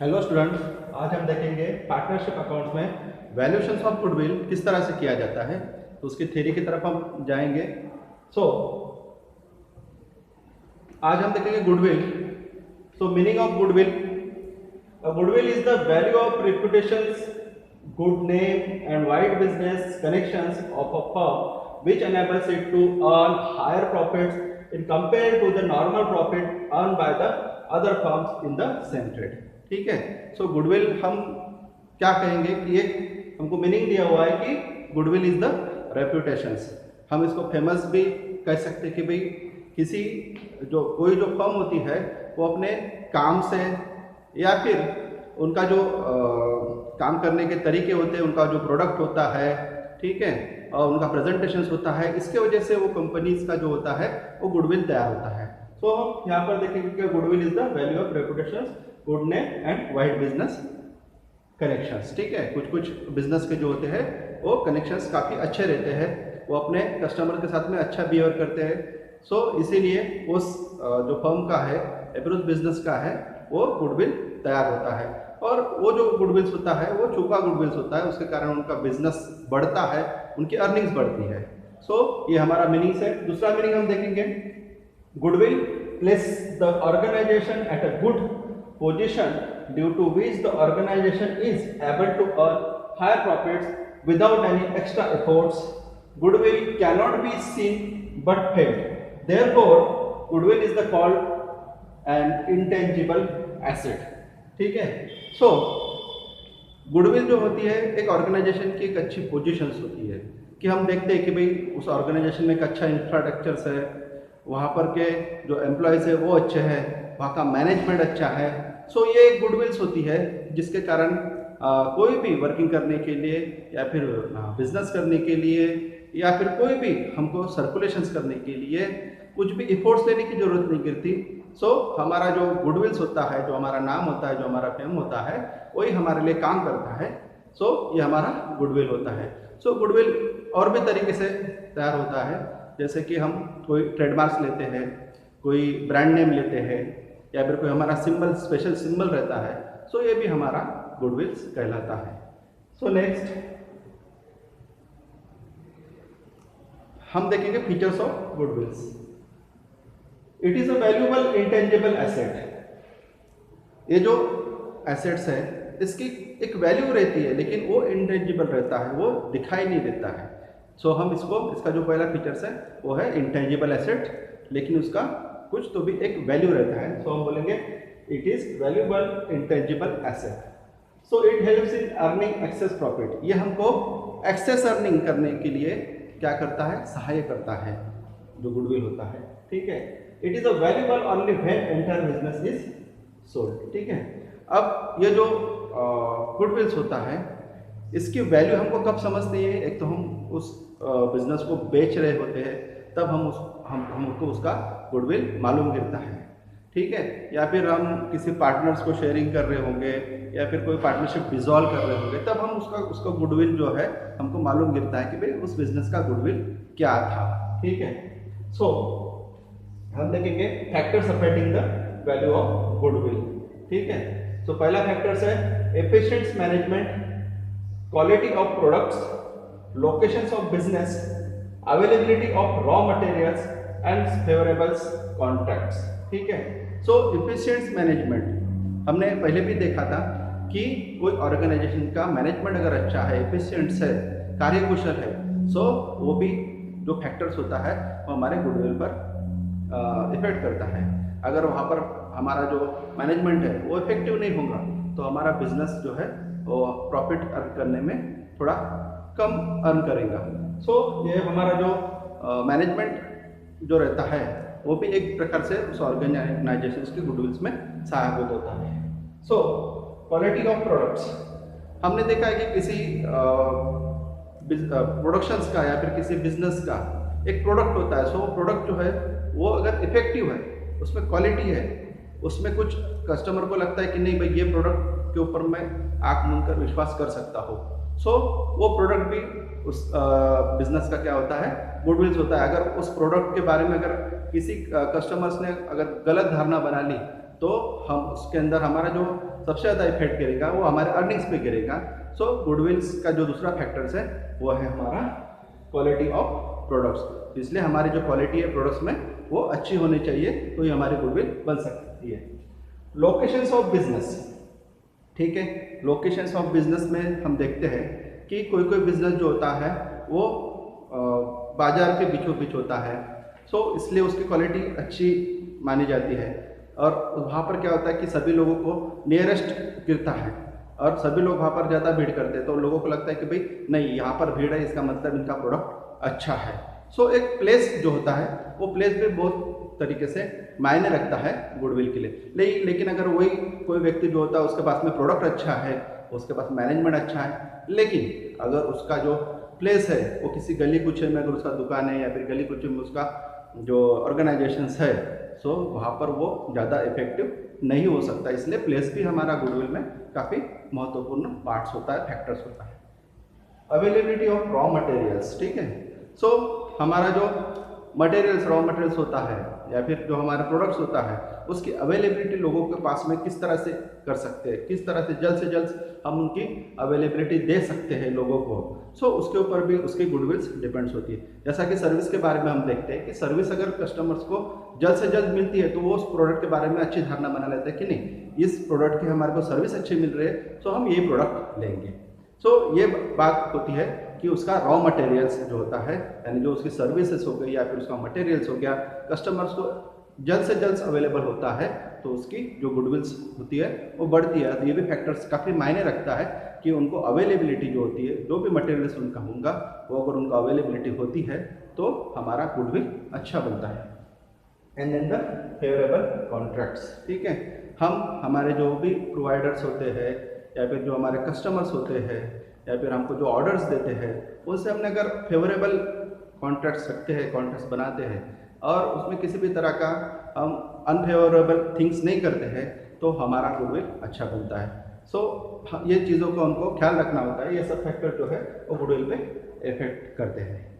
Hello students, आज हम देखेंगे पार्टनरशिप अकाउंट्स में वैल्यूएशन ऑफ गुडविल किस तरह से किया जाता है। तो उसकी थ्योरी की तरफ हम जाएंगे। सो आज हम देखेंगे goodwill. So meaning of goodwill, goodwill is the value of reputations, good name and wide business connections of a firm which enables it to earn higher profits in compared to the normal profit earned by the other firms in the same trade। ठीक है। सो goodwill हम क्या कहेंगे कि एक हमको meaning दिया हुआ है कि गुडविल इज द रेपुटेशंस। हम इसको फेमस भी कह सकते हैं कि भाई किसी कोई जो फर्म होती है वो अपने काम से या फिर उनका जो काम करने के तरीके होते हैं, उनका जो प्रोडक्ट होता है, ठीक है, और उनका प्रेजेंटेशंस होता है, इसके वजह से वो कंपनीज का जो होता है वो गुडविल तैयार होता है। तो हम यहाँ पर देखेंगे कि goodwill is the value of reputation, good name and wide business connections. ठीक है, कुछ कुछ बिजनेस के जो होते हैं वो कनेक्शंस काफ़ी अच्छे रहते हैं, वो अपने कस्टमर के साथ में अच्छा बिहेव करते हैं। सो इसीलिए उस जो फर्म का है, अप्रोच बिजनेस का है, वो गुडविल तैयार होता है। और वो जो गुडविल्स होता है वो छुपा गुडविल्स होता है, उसके कारण उनका बिजनेस बढ़ता है, उनकी अर्निंग्स बढ़ती है। सो ये हमारा मीनिंग है। दूसरा मीनिंग हम देखेंगे, goodwill place the organisation at a good position due to which the organisation is able to earn higher profits without any extra efforts. Goodwill cannot be seen but felt, therefore goodwill is the called an intangible asset. ठीक है। सो goodwill जो होती है एक organisation की एक अच्छी positions होती है कि हम देखते हैं कि भाई उस ऑर्गेनाइजेशन में एक अच्छा इंफ्रास्ट्रक्चर्स है, वहाँ पर के जो एम्प्लॉयज़ है वो अच्छे हैं, वहाँ का मैनेजमेंट अच्छा है। सो ये एक गुडविल्स होती है जिसके कारण कोई भी वर्किंग करने के लिए या फिर बिजनेस करने के लिए या फिर कोई भी हमको सर्कुलेशंस करने के लिए कुछ भी इफोर्ट्स लेने की जरूरत नहीं गिरती। सो हमारा जो गुडविल्स होता है, जो हमारा नाम होता है, जो हमारा फेम होता है, वही हमारे लिए काम करता है। सो ये हमारा गुडविल होता है। सो गुडविल और भी तरीके से तैयार होता है, जैसे कि हम कोई ट्रेडमार्क्स लेते हैं, कोई ब्रांड नेम लेते हैं, या फिर कोई हमारा सिंबल, स्पेशल सिंबल रहता है। सो ये भी हमारा गुडविल्स कहलाता है। सो नेक्स्ट हम देखेंगे features of गुडविल्स। It is a valuable intangible asset. ये जो एसेट्स है इसकी एक वैल्यू रहती है, लेकिन वो इंटेंजिबल रहता है, वो दिखाई नहीं देता है। सो हम इसका जो पहला फीचर्स है वो है इंटेंजिबल एसेट, लेकिन उसका कुछ तो भी एक वैल्यू रहता है। सो हम बोलेंगे it is valuable intangible asset. So it helps in earning access profit. ये हमको एक्सेस अर्निंग करने के लिए क्या करता है, सहाय करता है जो गुडविल होता है। ठीक है। It is a valuable only when entire business is sold. ठीक है। अब ये जो गुडविल्स होता है इसकी वैल्यू हमको कब समझते हैं, एक तो हम उस बिजनेस को बेच रहे होते हैं तब हमको उसका गुडविल मालूम गिरता है। ठीक है। या फिर हम किसी पार्टनर्स को शेयरिंग कर रहे होंगे या फिर कोई पार्टनरशिप डिसॉल्व कर रहे होंगे, तब हम उसका गुडविल जो है हमको मालूम गिरता है कि भाई उस बिजनेस का गुडविल क्या था। ठीक है। सो हम देखेंगे factors affecting the value of goodwill. ठीक है। सो पहला फैक्टर्स है efficient management, quality of products, locations of business, availability of raw materials and favourable contracts. ठीक है। सो एफिशिएंट मैनेजमेंट हमने पहले भी देखा था कि कोई ऑर्गेनाइजेशन का मैनेजमेंट अगर अच्छा है, एफिशिएंट है, कार्यकुशल है, सो वो भी जो फैक्टर्स होता है वो हमारे गुडविल पर इफेक्ट करता है। अगर वहाँ पर हमारा जो मैनेजमेंट है वो इफेक्टिव नहीं होगा तो हमारा बिजनेस जो है वो प्रॉफिट अर्न करने में थोड़ा कम अर्न करेगा। सो ये हमारा जो मैनेजमेंट जो रहता है वो भी एक प्रकार से उस ऑर्गेनाइजेशन के गुडविल्स में सहायक होता है। सो क्वालिटी ऑफ प्रोडक्ट्स, हमने देखा है कि किसी प्रोडक्शंस का या फिर किसी बिजनेस का एक प्रोडक्ट होता है। सो वो प्रोडक्ट जो है वो अगर इफेक्टिव है, उसमें क्वालिटी है, उसमें कुछ कस्टमर को लगता है कि नहीं भाई ये प्रोडक्ट के ऊपर मैं आंख मूंद कर विश्वास कर सकता हूँ, सो वो प्रोडक्ट भी उस बिजनेस का क्या होता है, गुडविल्स होता है। अगर उस प्रोडक्ट के बारे में अगर किसी कस्टमर्स ने अगर गलत धारणा बना ली तो हम उसके अंदर हमारा जो सबसे ज़्यादा इफेक्ट करेगा वो हमारे अर्निंग्स पे गिरेगा। सो गुडविल्स का जो दूसरा फैक्टर्स है वो है हमारा क्वालिटी ऑफ प्रोडक्ट्स। इसलिए हमारी जो क्वालिटी है प्रोडक्ट्स में वो अच्छी होनी चाहिए, तो ये हमारी गुडविल बन सकती है। लोकेशंस ऑफ बिजनेस, ठीक है, लोकेशंस ऑफ बिजनेस में हम देखते हैं कि कोई कोई बिजनेस जो होता है वो बाजार के बीचों बीच होता है, सो इसलिए उसकी क्वालिटी अच्छी मानी जाती है। और वहाँ पर क्या होता है कि सभी लोगों को नियरेस्ट गिरता है और सभी लोग वहाँ पर ज़्यादा भीड़ करते हैं, तो लोगों को लगता है कि भाई नहीं यहाँ पर भीड़ है इसका मतलब इनका प्रोडक्ट अच्छा है। सो एक प्लेस जो होता है वो प्लेस भी बहुत तरीके से मायने रखता है गुडविल के लिए। लेकिन अगर वही कोई व्यक्ति जो होता है उसके पास में प्रोडक्ट अच्छा है, उसके पास मैनेजमेंट अच्छा है, लेकिन अगर उसका जो प्लेस है वो किसी गली कुचे में अगर उसका दुकान है या फिर गली कुचे में उसका जो ऑर्गेनाइजेशंस है, सो वहाँ पर वो ज़्यादा इफेक्टिव नहीं हो सकता। इसलिए प्लेस भी हमारा गुडविल में काफ़ी महत्वपूर्ण पार्ट्स होता है, फैक्टर्स होता है। अवेलेबिलिटी ऑफ रॉ मटेरियल्स, ठीक है। सो हमारा जो मटेरियल्स रॉ मटेरियल्स होता है या फिर जो हमारा प्रोडक्ट्स होता है उसकी अवेलेबिलिटी लोगों के पास में किस तरह से कर सकते हैं, किस तरह से जल्द हम उनकी अवेलेबिलिटी दे सकते हैं लोगों को। सो उसके ऊपर भी उसकी गुडविल्स डिपेंड्स होती है। जैसा कि सर्विस के बारे में हम देखते हैं कि सर्विस अगर कस्टमर्स को जल्द से जल्द मिलती है तो वो उस प्रोडक्ट के बारे में अच्छी धारणा बना लेते हैं कि नहीं इस प्रोडक्ट की हमारे को सर्विस अच्छी मिल रही है तो हम ये प्रोडक्ट लेंगे। सो ये बात होती है कि उसका रॉ मटेरियल्स जो होता है यानी जो उसकी सर्विसेज हो गई या फिर उसका मटेरियल्स हो गया कस्टमर्स को जल्द से जल्द अवेलेबल होता है तो उसकी जो गुडविल्स होती है वो बढ़ती है। तो ये भी फैक्टर्स काफ़ी मायने रखता है कि उनको अवेलेबिलिटी जो होती है जो भी मटेरियल्स उनका होगा वो अगर उनको अवेलेबिलिटी होती है तो हमारा गुडविल अच्छा बनता है। And then the favourable contracts, ठीक है, हम हमारे जो भी प्रोवाइडर्स होते हैं या फिर जो हमारे कस्टमर्स होते हैं या फिर हमको जो ऑर्डर्स देते हैं उनसे हमने अगर फेवरेबल कॉन्ट्रैक्ट्स रखते हैं, कॉन्ट्रैक्ट्स बनाते हैं और उसमें किसी भी तरह का हम अनफेवरेबल थिंग्स नहीं करते हैं तो हमारा गुडविल अच्छा बनता है। सो ये चीज़ों को हमको ख्याल रखना होता है, ये सब फैक्टर जो है वो गुडविल पे इफेक्ट करते हैं।